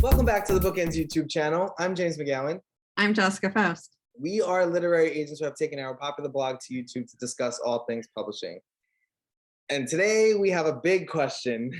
Welcome back to the BookEnds YouTube channel. I'm James McGowan. I'm Jessica Faust. We are literary agents who have taken our popular blog to YouTube to discuss all things publishing. And today we have a big question.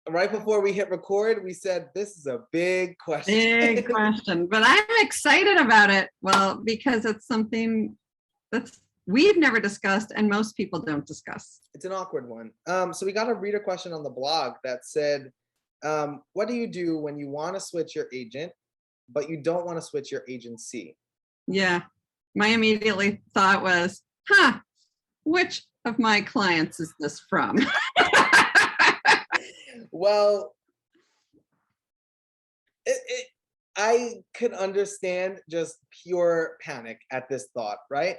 Right before we hit record, we said this is a big question. Big question, but I'm excited about it. Well, because it's something that's we've never discussed and most people don't discuss. It's an awkward one. So we got a reader question on the blog that said, what do you do when you want to switch your agent, but you don't want to switch your agency? Yeah, my immediately thought was, which of my clients is this from? Well, I could understand just pure panic at this thought, right?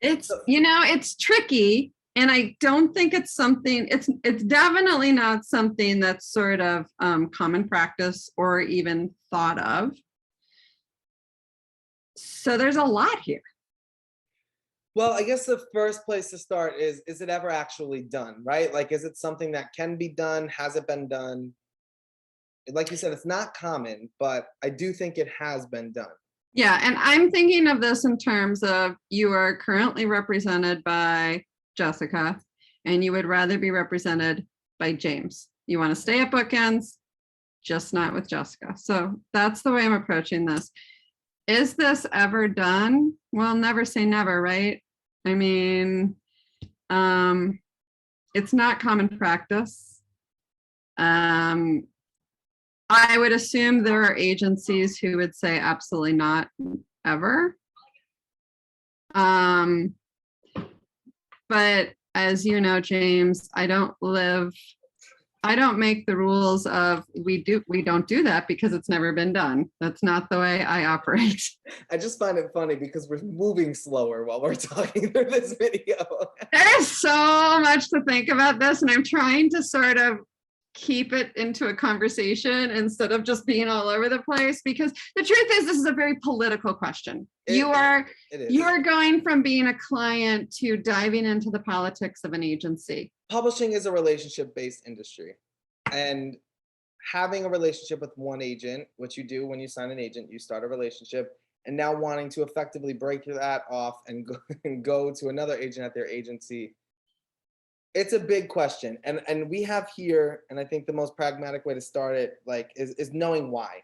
It's tricky, and I don't think it's something, it's definitely not something that's sort of common practice or even thought of. So there's a lot here. Well, I guess the first place to start is it ever actually done, right? Like, is it something that can be done? Has it been done? Like you said, it's not common, but I do think it has been done. Yeah, and I'm thinking of this in terms of you are currently represented by Jessica, and you would rather be represented by James. You want to stay at BookEnds, just not with Jessica. So that's the way I'm approaching this. Is this ever done? Well, never say never, right? I mean, it's not common practice. I would assume there are agencies who would say absolutely not, ever. But as you know, James, I don't make the rules of we don't do that because it's never been done. That's not the way I operate. I just find it funny because we're moving slower while we're talking through this video. There's so much to think about this, and I'm trying to sort of keep it into a conversation instead of just being all over the place, because the truth is this is a very political question. You are going from being a client to diving into the politics of an agency. Publishing is a relationship-based industry, and having a relationship with one agent, which you do when you sign an agent, you start a relationship, and now wanting to effectively break that off and go to another agent at their agency, it's a big question. And we have here, and I think the most pragmatic way to start it, like, is knowing why.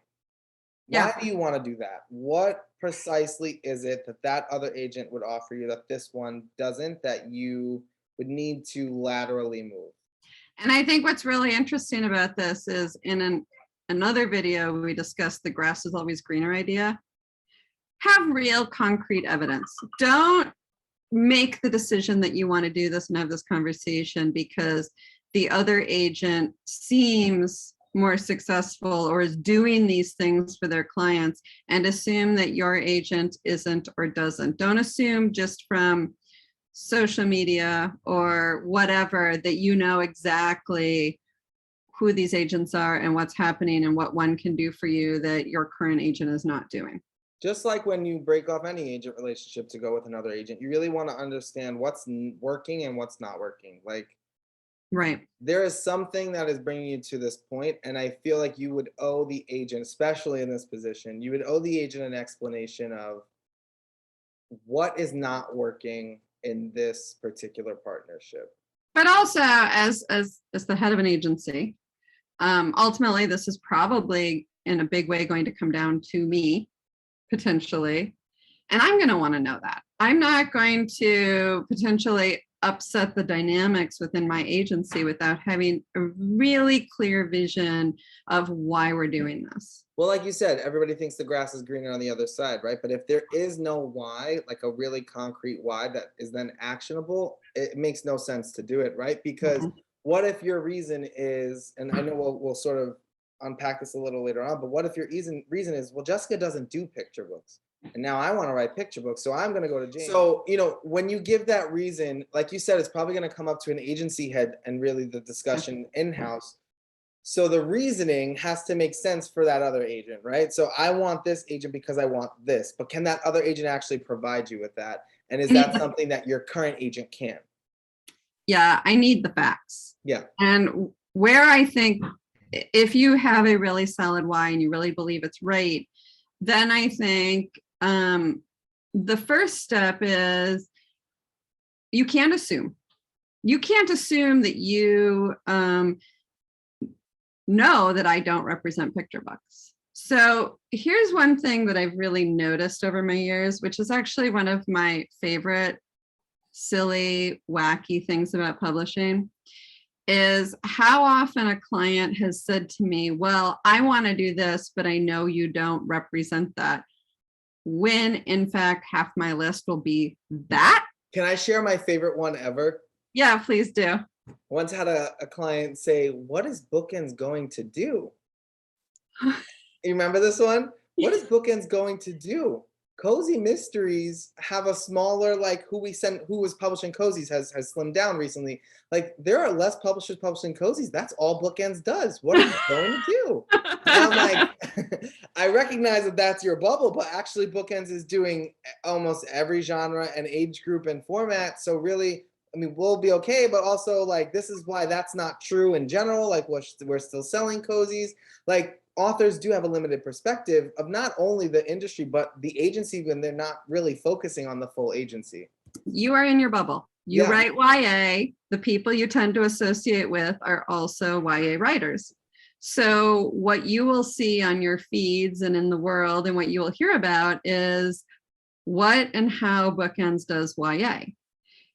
Why do you want to do that? What precisely is it that other agent would offer you that this one doesn't, that you would need to laterally move? And I think what's really interesting about this is in another video, we discussed the grass is always greener idea. Have real concrete evidence. Don't make the decision that you want to do this and have this conversation because the other agent seems more successful or is doing these things for their clients, and assume that your agent isn't or doesn't. Don't assume just from social media or whatever that you know exactly who these agents are and what's happening and what one can do for you that your current agent is not doing. Just like when you break off any agent relationship to go with another agent, you really want to understand what's working and what's not working. Like, right. There is something that is bringing you to this point, and I feel like you would owe the agent, especially in this position, you would owe the agent an explanation of what is not working in this particular partnership. But also, as the head of an agency, ultimately, this is probably in a big way going to come down to me, potentially. And I'm going to want to know that. I'm not going to potentially upset the dynamics within my agency without having a really clear vision of why we're doing this. Well, like you said, everybody thinks the grass is greener on the other side, right? But if there is no why, like a really concrete why that is then actionable, it makes no sense to do it, right? Because what if your reason is, and I know we'll sort of unpack this a little later on, but what if your reason is, well, Jessica doesn't do picture books, and now I want to write picture books, so I'm going to go to James. So, when you give that reason, like you said, it's probably going to come up to an agency head and really the discussion in-house. So the reasoning has to make sense for that other agent, right? So I want this agent because I want this, but can that other agent actually provide you with that? And is that something that your current agent can? Yeah, I need the facts. Yeah. And where I think if you have a really solid why and you really believe it's right, then I think the first step is you can't assume. You can't assume that you know that I don't represent picture books. So here's one thing that I've really noticed over my years, which is actually one of my favorite silly, wacky things about publishing, is how often a client has said to me, well, I want to do this, but I know you don't represent that. When in fact, half my list will be that. Can I share my favorite one ever? Yeah, please do. Once had a client say, what is BookEnds going to do? You remember this one? What is BookEnds going to do? Cozy Mysteries have a smaller, like who was publishing cozies has slimmed down recently. Like there are less publishers publishing cozies. That's all BookEnds does. What are you going to do? And I'm like, I recognize that that's your bubble, but actually BookEnds is doing almost every genre and age group and format. So really, I mean, we'll be okay, but also like, this is why that's not true in general. Like we're still selling cozies. Like authors do have a limited perspective of not only the industry, but the agency when they're not really focusing on the full agency. You are in your bubble. You write YA. The people you tend to associate with are also YA writers. So what you will see on your feeds and in the world and what you will hear about is what and how BookEnds does YA.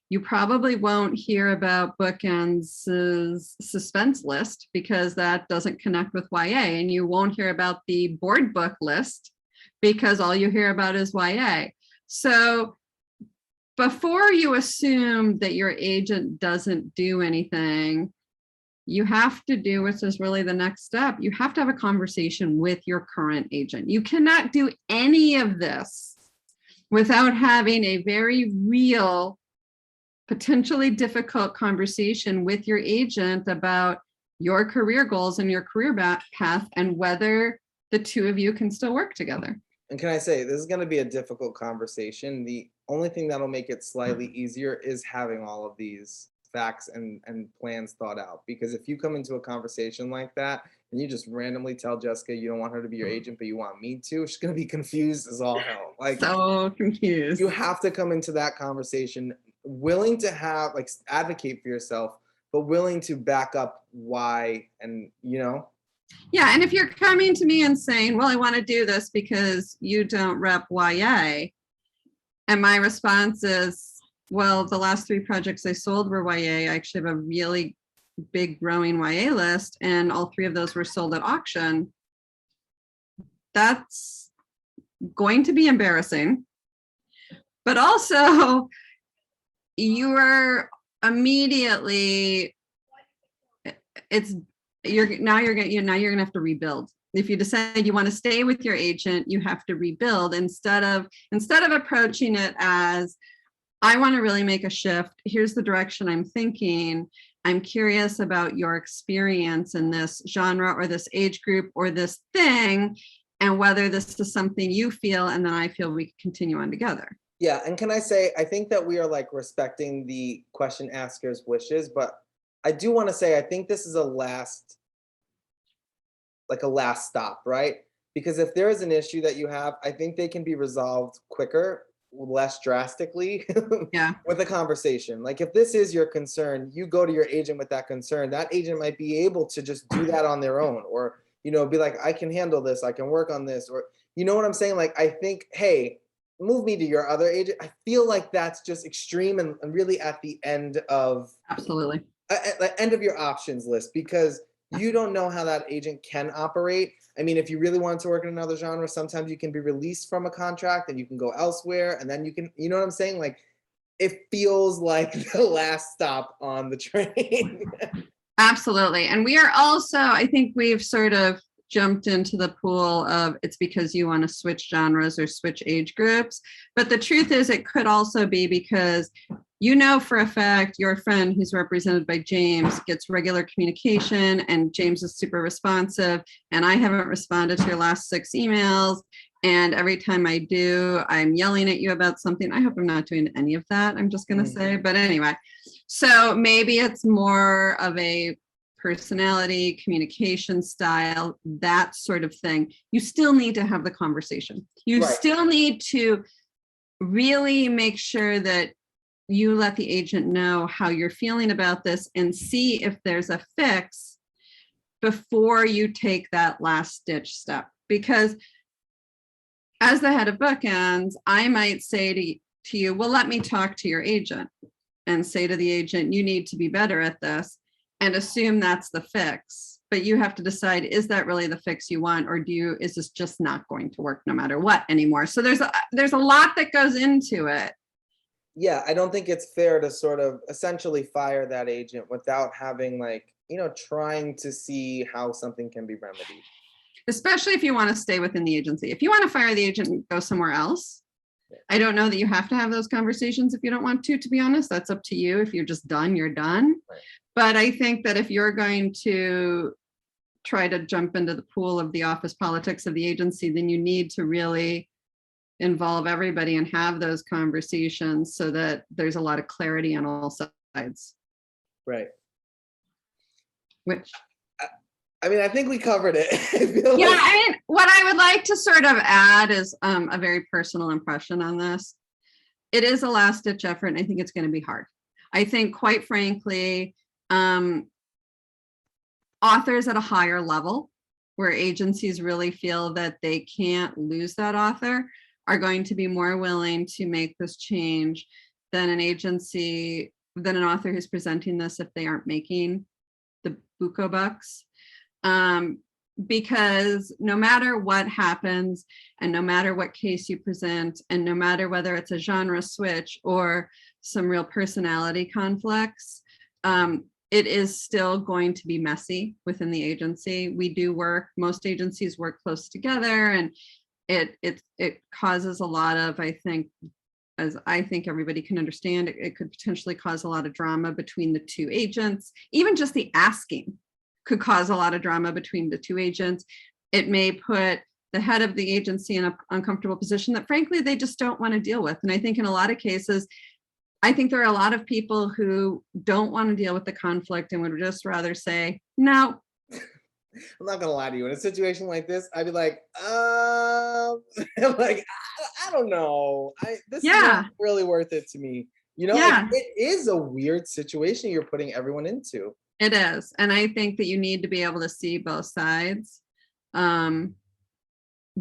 You probably won't hear about BookEnds' suspense list because that doesn't connect with YA, and you won't hear about the board book list because all you hear about is YA. So before you assume that your agent doesn't do anything, you have to do, which is really the next step, you have to have a conversation with your current agent. You cannot do any of this without having a very real, potentially difficult conversation with your agent about your career goals and your career path and whether the two of you can still work together. And can I say, this is going to be a difficult conversation. The only thing that'll make it slightly easier is having all of these facts and plans thought out. Because if you come into a conversation like that and you just randomly tell Jessica you don't want her to be your agent, but you want me to, she's going to be confused as all hell. Like, so confused. You have to come into that conversation willing to have, like, advocate for yourself, but willing to back up why, and Yeah, and if you're coming to me and saying, well, I want to do this because you don't rep YA, and my response is, well, the last 3 projects I sold were YA. I actually have a really big growing YA list, and all 3 of those were sold at auction. That's going to be embarrassing. But also, you are immediately, you're gonna have to rebuild. If you decide you want to stay with your agent, you have to rebuild instead of approaching it as, I want to really make a shift. Here's the direction I'm thinking. I'm curious about your experience in this genre or this age group or this thing, and whether this is something you feel and then I feel we can continue on together. Yeah, and can I say, I think that we are like respecting the question asker's wishes, but I do want to say, I think this is a last stop, right? Because if there is an issue that you have, I think they can be resolved quicker, less drastically with a conversation. Like if this is your concern, you go to your agent with that concern, that agent might be able to just do that on their own, or, be like, I can handle this, I can work on this, or, you know what I'm saying? Like, I think, hey, move me to your other agent. I feel like that's just extreme and really at the end of absolutely at the end of your options list, because you don't know how that agent can operate. I mean, if you really wanted to work in another genre, sometimes you can be released from a contract and you can go elsewhere, and then you can, you know what I'm saying? Like, it feels like the last stop on the train. Absolutely. And we are also, I think we've sort of jumped into the pool of it's because you want to switch genres or switch age groups. But the truth is, it could also be because for a fact your friend who's represented by James gets regular communication and James is super responsive, and I haven't responded to your last 6 emails. And every time I do, I'm yelling at you about something. I hope I'm not doing any of that, I'm just going to say. But anyway, so maybe it's more of a personality, communication style, that sort of thing, you still need to have the conversation. You Right. still need to really make sure that you let the agent know how you're feeling about this and see if there's a fix before you take that last ditch step. Because as the head of BookEnds, I might say to you, well, let me talk to your agent, and say to the agent, you need to be better at this, and assume that's the fix. But you have to decide, is that really the fix you want, or is this just not going to work no matter what anymore? So there's a lot that goes into it. Yeah, I don't think it's fair to sort of essentially fire that agent without having, like, trying to see how something can be remedied. Especially if you want to stay within the agency. If you want to fire the agent and go somewhere else, I don't know that you have to have those conversations if you don't want to be honest. That's up to you. If you're just done, you're done. Right. But I think that if you're going to try to jump into the pool of the office politics of the agency, then you need to really involve everybody and have those conversations so that there's a lot of clarity on all sides. Right. Which, I think we covered it. What I would like to sort of add is a very personal impression on this. It is a last ditch effort, and I think it's going to be hard. I think, quite frankly, authors at a higher level, where agencies really feel that they can't lose that author, are going to be more willing to make this change than an author who's presenting this if they aren't making the buco bucks. Because no matter what happens, and no matter what case you present, and no matter whether it's a genre switch or some real personality conflicts, it is still going to be messy within the agency. Most agencies work close together, and it causes a lot of, as I think everybody can understand, it could potentially cause a lot of drama between the two agents. Even just the asking could cause a lot of drama between the two agents. It may put the head of the agency in an uncomfortable position that, frankly, they just don't want to deal with. And I think in a lot of cases, I think there are a lot of people who don't want to deal with the conflict and would just rather say, no. I'm not gonna lie to you. In a situation like this, I'd be like, I don't know. This is not really worth it to me. It is a weird situation you're putting everyone into. It is. And I think that you need to be able to see both sides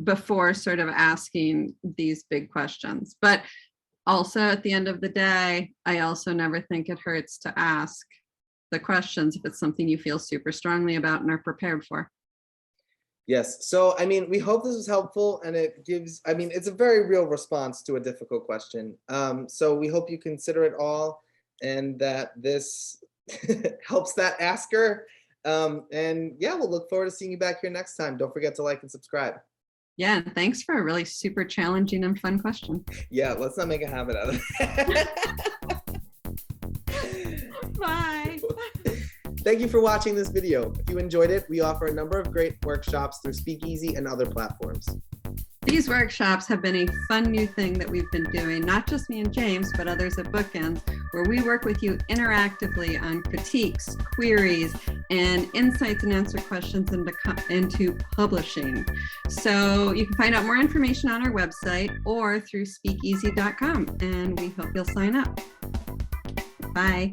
before sort of asking these big questions. But also, at the end of the day, I also never think it hurts to ask the questions if it's something you feel super strongly about and are prepared for. Yes. So, we hope this was helpful, and it gives, it's a very real response to a difficult question. So we hope you consider it all, and that this helps that asker. And yeah, we'll look forward to seeing you back here next time. Don't forget to like and subscribe. Yeah, and thanks for a really super challenging and fun question. Yeah, let's not make a habit out of it. Bye. Thank you for watching this video. If you enjoyed it, we offer a number of great workshops through Speakeasy and other platforms. These workshops have been a fun new thing that we've been doing, not just me and James, but others at BookEnds, where we work with you interactively on critiques, queries, and insights and answer questions into publishing. So you can find out more information on our website or through speakeasy.com, and we hope you'll sign up. Bye.